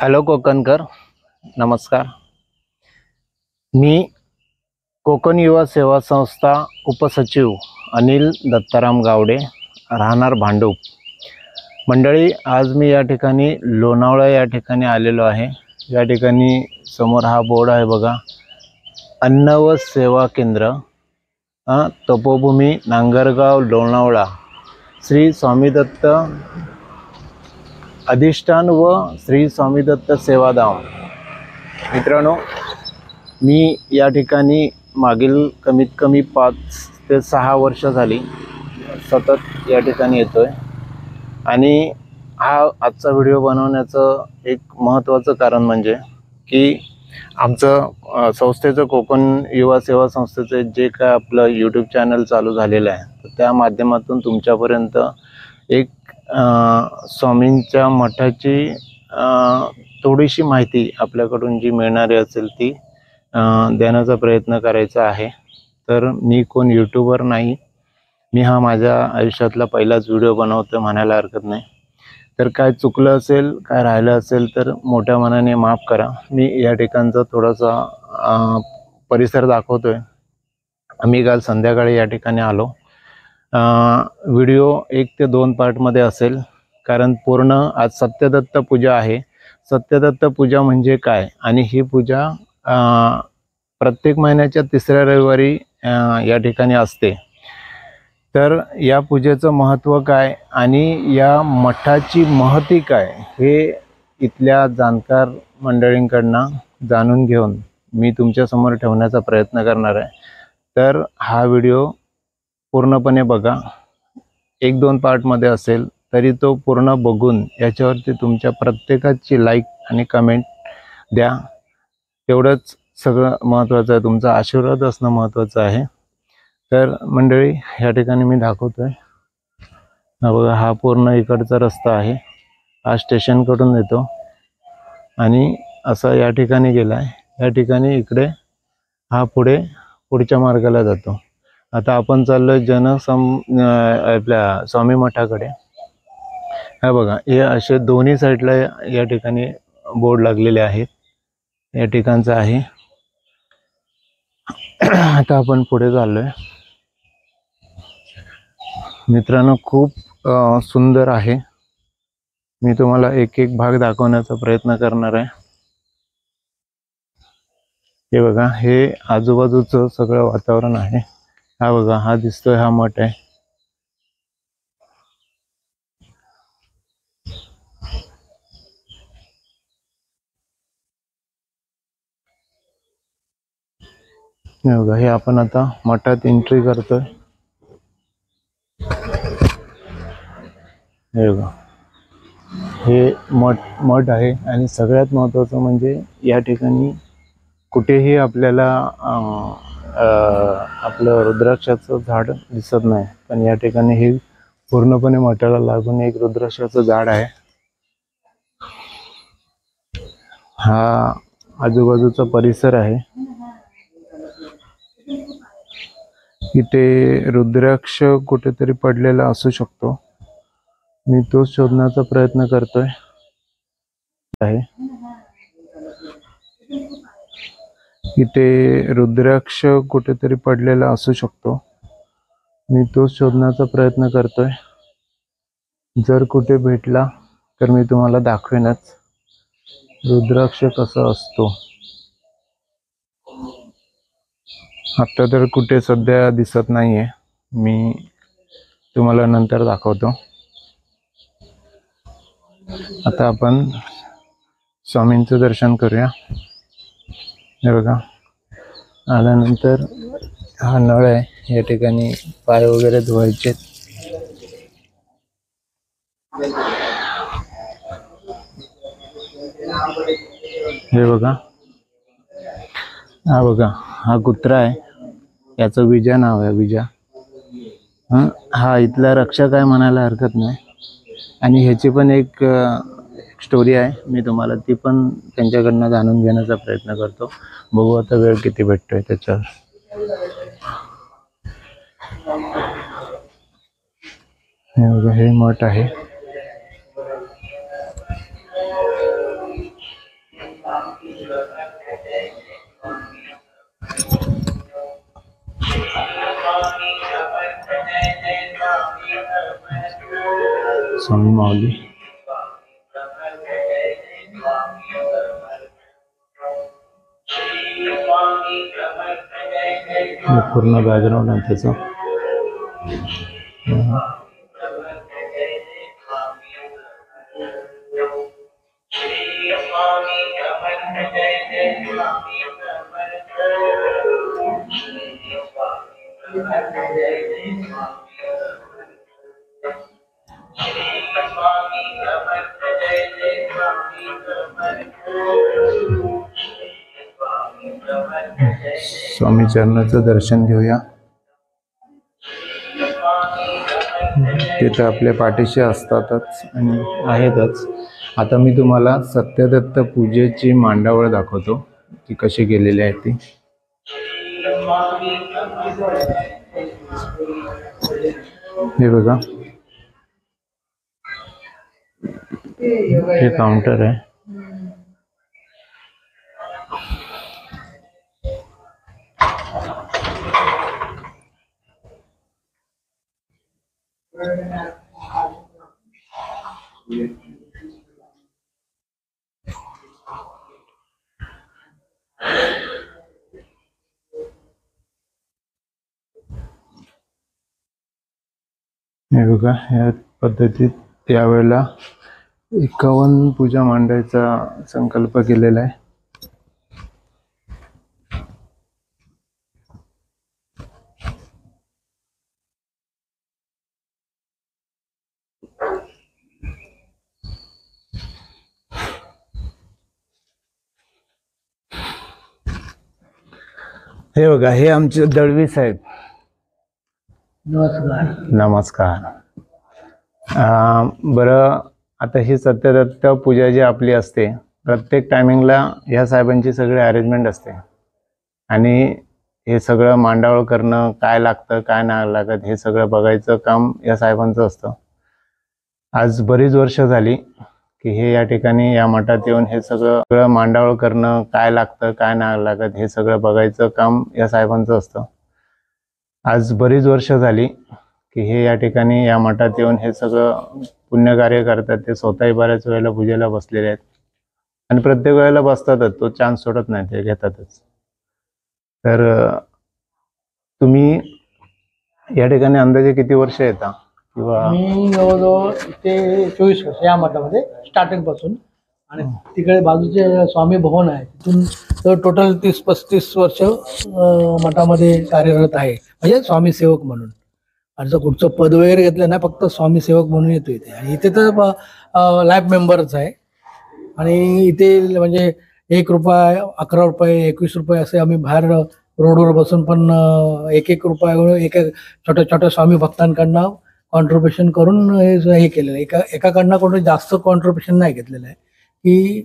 Hello कोकणकर, नमस्कार. मी कोकण युवा सेवा संस्था उपसचिव अनिल दत्ताराम गावडे, राहणार भांडूप. मंडळी, आज मी या ठिकाणी लोणावळा या ठिकाणी आलेलो आहे. या ठिकाणी समोर हा बोर्ड आहे बघा, अन्न व सेवा केंद्र, तपोभूमी नांगरगाव लोणावळा, श्री स्वामी दत्त अधिष्ठान व श्री स्वामी दत्त सेवाधाम. मित्रांनो, मी या ठिकाणी मागील कमीत कमी 5 ते 6 वर्ष झाली सतत या ठिकाणी येतोय आणि हा आजचा व्हिडिओ बनवण्याचं एक महत्त्वाचं कारण म्हणजे की आमचं संस्थेचं कोकण युवा सेवा संस्थेचे जे काय आपलं यूट्यूब चॅनल चालू झालेलं आहे, तर त्या माध्यमातून तुमच्यापर्यंत एक स्वामींच्या मठाची थोडीशी माहिती आपल्याकडून जी मिळणारी असेल ती देण्याचा प्रयत्न करायचा आहे. तर मी कोण यूट्यूबर नाही, मी हा माझ्या आयुष्यातला पहिलाच व्हिडिओ बनवतो म्हणायला हरकत नाही. तर काय चुकलं असेल, काय राहिलं असेल तर मोठ्या मनाने माफ करा. मी या ठिकाणचा थोडासा परिसर दाखवतोय. आम्ही काल संध्याकाळी या ठिकाणी आलो. व्हिडिओ 1 ते 2 पार्टमध्ये असेल, कारण पूर्ण आज सत्यदत्त पूजा आहे. सत्यदत्त पूजा म्हणजे काय आणि ही पूजा प्रत्येक महिन्याच्या 3ऱ्या रविवारी या ठिकाणी असते. तर या पूजेचं महत्त्व काय आणि या मठाची महती काय हे इथल्या जाणकार मंडळींकडनं जाणून घेऊन मी तुमच्यासमोर ठेवण्याचा प्रयत्न करणार आहे. तर हा व्हिडिओ पूर्णपणे बघा. 1-2 पार्टमध्ये असेल तरी तो पूर्ण बघून याच्यावरती तुमच्या प्रत्येकाची लाईक आणि कमेंट द्या. तेवढंच सगळं महत्त्वाचं आहे. तुमचा आशीर्वाद असणं महत्त्वाचं आहे. तर मंडळी, या ठिकाणी मी दाखवतोय बघा, हा पूर्ण इकडचा रस्ता आहे. हा स्टेशनकडून येतो आणि असा या ठिकाणी गेला आहे. या ठिकाणी इकडे हा पुढच्या मार्गाला जातो. आता आपण चाललोय आपल्या स्वामी मठाकडे. हा बघा, हे असे दोन्ही साईडला या ठिकाणी बोर्ड लागलेले आहेत. या ठिकाणचं आहे. आता आपण पुढे चाललोय. मित्रांनो, खूप सुंदर आहे. मी तुम्हाला एक एक भाग दाखवण्याचा प्रयत्न करणार आहे. हे बघा, हे आजूबाजूचं सगळं वातावरण आहे. हा बघा, हा दिसतोय, हा मठ आहे. हे बघा, हे आपण आता मठात एंट्री करतोय. हे बघा, हे मठ आहे आणि सगळ्यात महत्त्वाचं म्हणजे या ठिकाणी कुठेही आपल्याला आपलं रुद्राक्षाचं झाड दिसत नाही, पण या ठिकाणी हे पूर्णपणे मठाला लागून एक रुद्राक्षाचं झाड आहे. हा आजूबाजूचा परिसर आहे. इथे रुद्राक्ष कुठेतरी पडलेला असू शकतो. मी तो शोधण्याचा प्रयत्न करतोय आहे. इथे रुद्राक्ष कुठेतरी पडलेला असू शकतो. मी तो शोधण्याचा प्रयत्न करतोय. जर कुठे भेटला तर मी तुम्हाला दाखवेनच रुद्राक्ष कसा असतो. आता तर कुठे सध्या दिसत नाहीये. मी तुम्हाला नंतर दाखवतो. आता आपण स्वामींचं दर्शन करूया. हे बघा, आल्यानंतर हा नळ आहे. या ठिकाणी पाय वगैरे धुवायचे. हे बघा, हा बघा, हा कुत्रा आहे. याचं विजा नाव आहे, विजा. हा इथला रक्षक आहे म्हणायला हरकत नाही. आणि ह्याची पण एक स्टोरी आहे. मी तुम्हाला ती पण त्यांच्याकडनं जाणून घेण्याचा प्रयत्न करतो. बघू आता वेळ किती भेटतोय त्याच्यावर. हे बघा, हे मठ आहे. स्वामी माऊली पूर्ण बॅकग्राऊंड आहे त्याचं. स्वामी चरणाचं दर्शन घेऊया. तिथं आपल्या पाठीशी असतातच आणि आहेतच. आता मी तुम्हाला सत्यदत्त पूजेची मांडावळ दाखवतो, ती कशी केलेली आहे ती. हे बघा, हे काउंटर आहे. हे बघा, या पद्धतीत त्यावेळेला 51 पूजा मांडायचा संकल्प केलेला आहे. हे बघा, हे आमचे दळवी साहेब. नमस्कार. बरं, आता ही सत्यदत्त पूजा जी आपली असते, प्रत्येक टायमिंगला ह्या साहेबांची सगळी अरेंजमेंट असते आणि हे सगळं मांडावळ करणं, काय लागतं काय नाही लागत हे सगळं बघायचं काम या साहेबांचं असतं. आज बरीच वर्ष झाली की हे या ठिकाणी या मठात येऊन हे सगळं मांडावळ करणं, काय लागतं काय नाही लागत हे सगळं बघायचं काम या साहेबांचं असतं. आज बरीच वर्ष झाली की हे या ठिकाणी या मठात येऊन हे सगळं पुण्यकार्य करतात. ते स्वतःही बऱ्याच वेळेला पूजेला बसलेले आहेत आणि प्रत्येक वेळेला बसतातच, तो चान्स सोडत नाही, ते घेतातच. तर तुम्ही या ठिकाणी अंदाजे किती वर्ष येता? किंवा मी जवळजवळ ते 24 वर्ष या मठामध्ये स्टार्टिंग पासून, आणि तिकडे बाजूचे स्वामी भवन आहे तिथून टोटल 30-35 वर्ष मठामध्ये कार्यरत आहे, म्हणजे स्वामी सेवक म्हणून. आणि जर कुठचं पद वगैरे घेतलं ना, फक्त स्वामी सेवक म्हणून येतो इथे. आणि इथे तर लाईफ मेंबरच आहे. आणि इथे म्हणजे 1 रुपया, 11 रुपये, 21 रुपये असे आम्ही बाहेर रोडवर बसून पण 1-1 रुपया छोट्या छोट्या स्वामी भक्तांकडनं कॉन्ट्रीब्युशन करून हे केलेलं आहे. एकाकडनं कोणी जास्त कॉन्ट्रीब्युशन नाही घेतलेलं आहे, की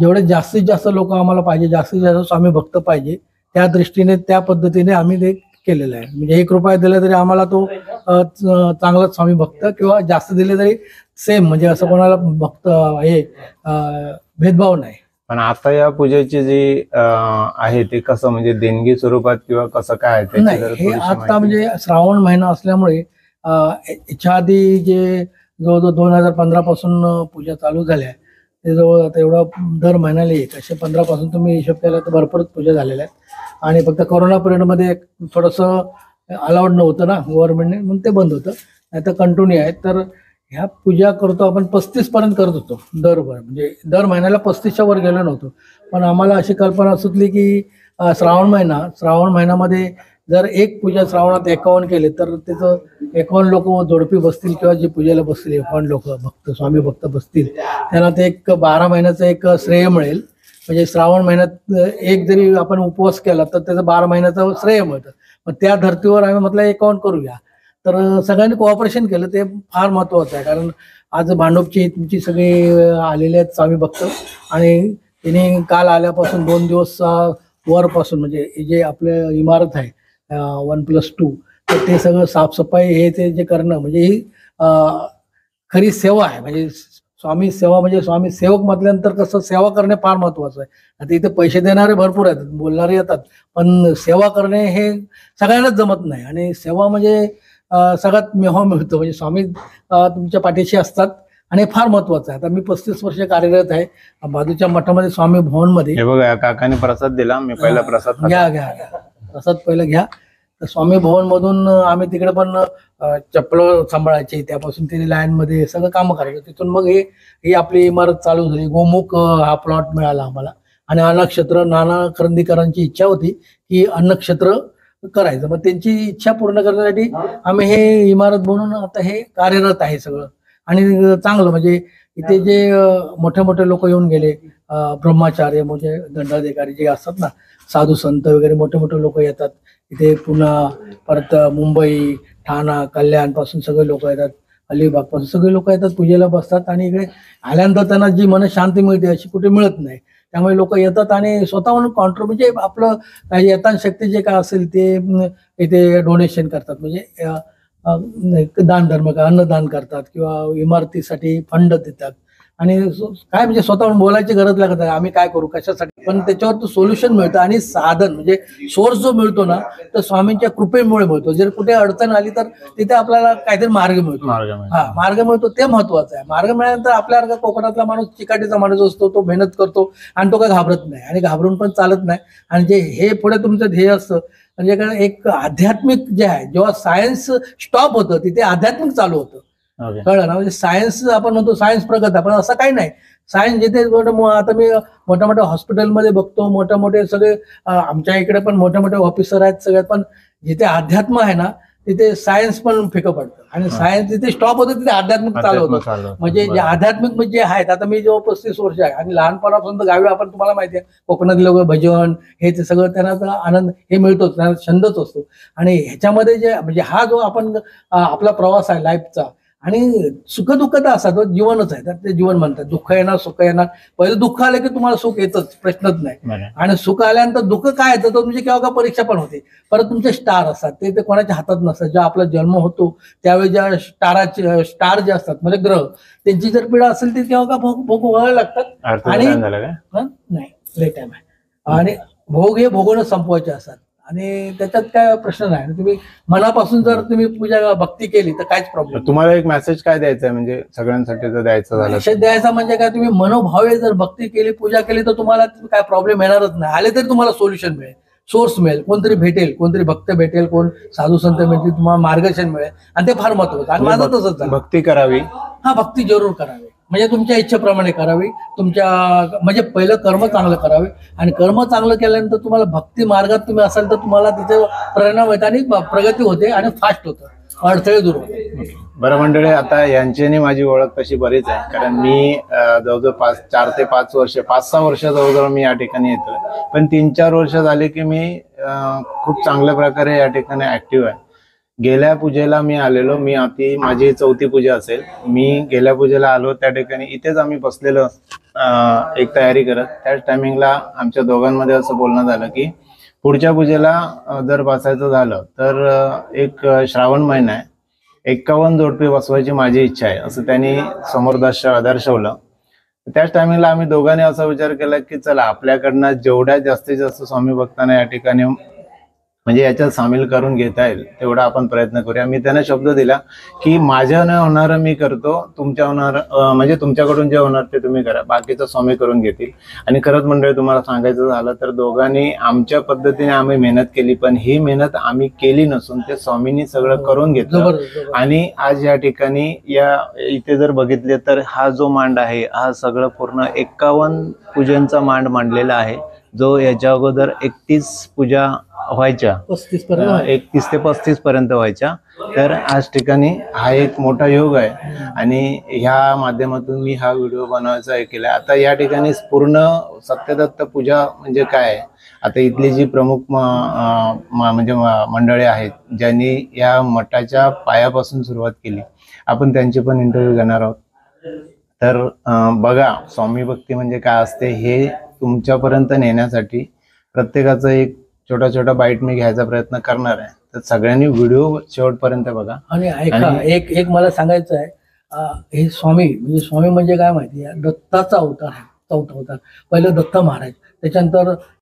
जेवढे जास्तीत जास्त लोक आम्हाला पाहिजे, जास्तीत जास्त स्वामी भक्त पाहिजे, त्या दृष्टीने त्या पद्धतीने आम्ही ते केलेलं आहे. म्हणजे 1 रुपया दिला तरी आम्हाला तो चांगलाच स्वामी भक्त, किंवा जास्त दिले तरी सेम, म्हणजे असं कोणाला भक्त हे भेदभाव नाही. पण आता या पूजेची जी आहे ते कसं, म्हणजे देणगी स्वरूपात किंवा कसं काय नाही, हे आता म्हणजे श्रावण महिना असल्यामुळे याच्या आधी जे जवळजवळ 2015 पासून पूजा चालू झाल्या, ते जवळ आता एवढा दर महिन्याला एक असे 15 पासून तुम्ही हिशोब केला तर भरपूर पूजा झालेल्या आहेत. आणि फक्त कोरोना पिरियडमध्ये थोडंसं अलाउड नव्हतं ना गव्हर्नमेंटने, म्हणून ते बंद होतं, नाही तर कंटिन्यू आहे. तर ह्या पूजा करतो आपण 35 पर्यंत करत होतो दरवर, म्हणजे दर महिन्याला 35च्या वर गेलो नव्हतो. पण आम्हाला अशी कल्पना सुचली की श्रावण महिन्यामध्ये जर एक पूजा श्रावणात 51 केले तर त्याचं 51 लोक जोडपी बसतील, किंवा जे पूजेला बसतील 51 लोक भक्त स्वामी भक्त बसतील, त्यांना ते एक 12 महिन्याचं एक श्रेय मिळेल. म्हणजे श्रावण महिन्यात एक जरी आपण उपवास केला तर त्याचं 12 महिन्याचं श्रेय मिळतं. मग त्या धर्तीवर आम्ही म्हटलं 51 करूया. तर सगळ्यांनी कोऑपरेशन केलं, ते फार महत्त्वाचं आहे. कारण आज भांडूपची तुमची सगळी आलेले आहेत स्वामी भक्त, आणि तिने काल आल्यापासून 2 दिवस वरपासून, म्हणजे जे आपलं इमारत आहे 1+2, तर ते सगळं साफसफाई हे ते जे करणं, म्हणजे ही खरी सेवा आहे. म्हणजे स्वामी सेवा, म्हणजे स्वामी सेवक म्हटल्यानंतर कसं सेवा करणे फार महत्त्वाचं आहे. आता इथे पैसे देणारे भरपूर आहेत, बोलणारे येतात, पण सेवा करणे हे सगळ्यांनाच जमत नाही. आणि सेवा म्हणजे सगळ्यात मेवा मिळतो. म्हणजे स्वामी तुमच्या पाठीशी असतात आणि हे फार महत्वाचं आहे. आता मी 35 वर्ष कार्यरत आहे बाजूच्या मठामध्ये स्वामी भवनमध्ये. हे बघा काकाने प्रसाद दिला, मी पहिला प्रसाद खातो. घ्या घ्या घ्या प्रसाद पहिलं घ्या. तर स्वामी भवन मधून आम्ही तिकडे पण चप्पल सांभाळायची, त्यापासून ते लाईन मध्ये सगळं कामं करायचं. तिथून मग ही आपली इमारत चालू झाली. गोमुख हा प्लॉट मिळाला आम्हाला आणि अन्नक्षेत्र नाना करंदीकरांची इच्छा होती की अन्नक्षेत्र करायचं. मग त्यांची इच्छा पूर्ण करण्यासाठी आम्ही हे इमारत बनवून आता हे कार्यरत आहे सगळं. आणि चांगलं म्हणजे इथे जे मोठे मोठे लोक येऊन गेले, ब्रह्मचार्य म्हणजे दंडाधिकारी जे असतात ना, साधू संत वगैरे मोठे मोठे लोक येतात इथे. पुन्हा परत मुंबई, ठाणा, कल्याण पासून सगळे लोक येतात, अलिबाग पासून सगळे लोक येतात, पूजेला बसतात. आणि इकडे आल्यानंतर त्यांना जी मन शांती मिळते अशी कुठे मिळत नाही. त्यामुळे लोक येतात आणि स्वतःहून म्हणजे आपलं काही येताना शक्ती जे काय असेल ते इथे डोनेशन करतात. म्हणजे दान धर्म अन्नदान करतात किंवा इमारतीसाठी फंड देतात. आणि काय म्हणजे स्वतःहून बोलायची गरज लागत नाही आम्ही काय करू कशासाठी, पण त्याच्यावर तो सोल्युशन मिळतं. आणि साधन म्हणजे सोर्स जो मिळतो ना, तर स्वामींच्या कृपेमुळे मिळतो. जर कुठे अडचण आली तर तिथे आपल्याला काहीतरी मार्ग मिळतो. मार्ग मिळतो ते महत्वाचं आहे. मार्ग मिळाल्यानंतर आपल्यासारखा कोकणातला माणूस, चिकाटीचा माणूस असतो, तो मेहनत करतो आणि तो काय घाबरत नाही आणि घाबरून पण चालत नाही. आणि जे हे पुढे तुमचं ध्येय असतं म्हणजे एक आध्यात्मिक जे आहे, जेव्हा सायन्स स्टॉप होतं तिथे आध्यात्मिक चालू होतं. कळलं ना. म्हणजे सायन्स आपण म्हणतो सायन्स प्रगत आहे, पण असं काही नाही. सायन्स जिथे आता मी मोठ्या मोठ्या हॉस्पिटलमध्ये बघतो, मोठे मोठे सगळे आमच्या इकडे पण मोठे मोठे ऑफिसर आहेत सगळ्यात, पण जिथे अध्यात्म आहे ना तिथे सायन्स पण फिकं पडतं. आणि सायन्स जिथे स्टॉप होतं तिथे आध्यात्मिक चालू होतं. म्हणजे जे आध्यात्मिक जे आहेत, आता मी जेव्हा 35 वर्ष आहे आणि लहानपणापासून गावी आपण तुम्हाला माहिती आहे कोकणातले लोक भजन हे ते सगळं त्यांना आनंद हे मिळतोच, त्यांना छंदच असतो. आणि ह्याच्यामध्ये जे म्हणजे हा जो आपण आपला प्रवास आहे लाईफचा, आणि सुखदुःख तर असतात, जीवनच आहे, ते जीवन म्हणतात. दुःख येणार सुख येणार, पहिलं दुःख आलं की तुम्हाला सुख येतच, प्रश्नच नाही. आणि सुख आल्यानंतर दुःख काय येतं तर तुमची केव्हा का परीक्षा पण होते. परत तुमचे स्टार असतात, ते कोणाच्या हातात नसतात. जेव्हा आपला जन्म होतो त्यावेळी ज्या स्टार जे असतात म्हणजे ग्रह, त्यांची जर पीडा असेल ती केव्हा का भोग व्हायला लागतात. आणि नाही लेट टाइम आहे. आणि भोग हे भोगवणं संपवायचे असतात. आणि त्याच्यात काय प्रश्न नाही. तुम्ही मनापासून जर तुम्ही पूजा भक्ती केली तर काहीच प्रॉब्लेम. तुम्हाला एक मेसेज काय द्यायचा आहे, म्हणजे सगळ्यांसाठी जर द्यायचं झालं, मेसेज द्यायचा म्हणजे काय, तुम्ही मनोभावे जर भक्ती केली, पूजा केली तर तुम्हाला काय प्रॉब्लेम येणारच नाही. आले तरी तुम्हाला सोल्युशन मिळेल, सोर्स मिळेल, कोणतरी भेटेल, कोणतरी भक्त भेटेल, कोण साधू संत भेटेल, तुम्हाला मार्गदर्शन मिळेल. आणि ते फार महत्वाचं. आणि माझं तसंच आहे, भक्ती करावी. हा, भक्ती जरूर करावी. म्हणजे तुमच्या इच्छेप्रमाणे करावी. तुमच्या म्हणजे पहिलं कर्म चांगलं करावे आणि कर्म चांगलं केल्यानंतर तुम्हाला भक्ती मार्गात तुम्ही असाल तर तुम्हाला तिथे परिणाम होते आणि प्रगती होते आणि फास्ट होतं, अडथळे दूर होते. बरं मंडळी, आता यांच्यानी माझी ओळख तशी बरीच आहे, कारण मी जवळजवळ 4 ते 5 वर्ष 5-6 वर्ष जवळजवळ मी या ठिकाणी येतोय. पण 3-4 वर्ष झाले की मी खूप चांगल्या प्रकारे या ठिकाणी ऍक्टिव्ह आहे. गेल्या पूजेला मी आलेलो, माझी 4थी पूजा असेल. मी गेल्या पूजेला आलो, त्या ठिकाणी इथेच आम्ही बसलेलो एक तयारी करत. त्याच टायमिंगला आमच्या दोघांमध्ये असं बोलणं झालं की पुढच्या पूजेला जर बसायचं झालं तर एक श्रावण महिना आहे, 51 जोडपे बसवायची माझी इच्छा आहे, असं त्यांनी समोर दर्शवलं. त्याच टायमिंगला आम्ही दोघांनी असा विचार केला की चला आपल्याकडनं जेवढ्या जास्तीत जास्त स्वामी भक्तांना या ठिकाणी म्हणजे याच्यात सामील करून घेता येईल तेवढा आपण प्रयत्न करूया. मी त्यांना शब्द दिला की माझ्या न होणारं मी करतो, तुमच्या होणार म्हणजे तुमच्याकडून जे होणार ते तुम्ही करा, बाकीचं स्वामी करून घेतील. आणि खरंच मंडळी तुम्हाला सांगायचं झालं तर दोघांनी आमच्या पद्धतीने आम्ही मेहनत केली, पण ही मेहनत आम्ही केली नसून ते स्वामींनी सगळं करून घेतलं. आणि आज या ठिकाणी इथे जर बघितले तर हा जो मांड आहे हा सगळं पूर्ण 51 पूजांचा मांड मांडलेला आहे, जो याच्या अगोदर 31 पूजा व्हायच्या, 31 ते 35 पर्यंत व्हायच्या. तर आज ठिकाणी हा एक मोठा योग आहे आणि ह्या माध्यमातून मी हा व्हिडिओ बनवायचा हे केला. आता या ठिकाणी पूर्ण सत्यदत्त पूजा म्हणजे काय आहे, आता इथली जी प्रमुख म्हणजे मंडळी आहेत ज्यांनी या मठाच्या पायापासून सुरुवात केली, आपण त्यांची पण इंटरव्ह्यू घेणार आहोत. तर बघा स्वामी भक्ती म्हणजे काय असते हे तुमच्यापर्यंत नेण्यासाठी प्रत्येकाचं एक छोटा छोटा बाईट मी घ्यायचा प्रयत्न करणार आहे. तर सगळ्यांनी व्हिडिओ शेवटपर्यंत बगा. आणि ऐका, एक मला सांगायचं आहे, हे स्वामी म्हणजे काय माहिती आहे, दत्ताचा अवतार आहे, 4था अवतार. पहिलं दत्त महाराज, त्याच्यानंतर